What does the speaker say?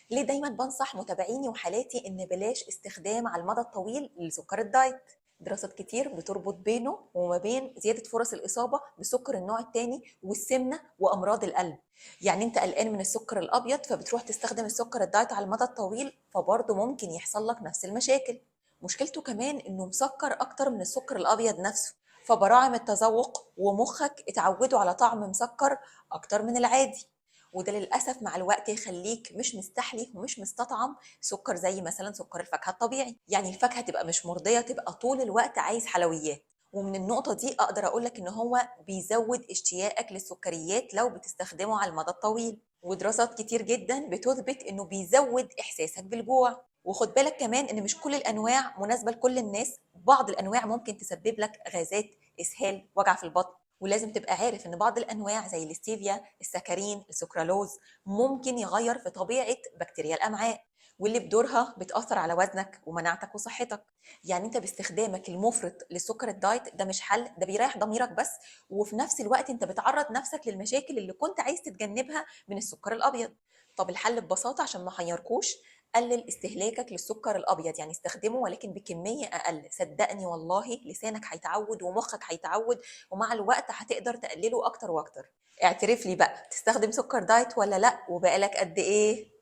ليه دايما بنصح متابعيني وحالاتي ان بلاش استخدام على المدى الطويل لسكر الدايت؟ دراسات كتير بتربط بينه وما بين زيادة فرص الإصابة بسكر النوع الثاني والسمنة وأمراض القلب. يعني أنت قلقان من السكر الأبيض فبتروح تستخدم السكر الدايت على المدى الطويل، فبرضه ممكن يحصل لك نفس المشاكل. مشكلته كمان إنه مسكر أكتر من السكر الأبيض نفسه، فبراعم التذوق ومخك اتعودوا على طعم مسكر أكتر من العادي. وده للأسف مع الوقت يخليك مش مستحلي ومش مستطعم سكر زي مثلا سكر الفاكهة الطبيعي. يعني الفاكهة تبقى مش مرضية، تبقى طول الوقت عايز حلويات. ومن النقطة دي أقدر أقولك إن هو بيزود اشتياقك للسكريات لو بتستخدمه على المدى الطويل. ودراسات كتير جدا بتثبت إنه بيزود إحساسك بالجوع. وخد بالك كمان إن مش كل الأنواع مناسبة لكل الناس، بعض الأنواع ممكن تسبب لك غازات، إسهال، وجع في البطن. ولازم تبقى عارف ان بعض الانواع زي الاستيفيا، السكرين، السكرالوز ممكن يغير في طبيعه بكتيريا الامعاء، واللي بدورها بتاثر على وزنك ومناعتك وصحتك. يعني انت باستخدامك المفرط للسكر الدايت ده مش حل، ده بيريح ضميرك بس، وفي نفس الوقت انت بتعرض نفسك للمشاكل اللي كنت عايز تتجنبها من السكر الابيض. طب الحل ببساطه عشان ما احيركوش: قلل استهلاكك للسكر الابيض، يعني استخدمه ولكن بكميه اقل. صدقني والله لسانك هيتعود ومخك هيتعود، ومع الوقت هتقدر تقلله اكتر واكتر. اعترف لي بقى، تستخدم سكر دايت ولا لا؟ وبقالك قد ايه؟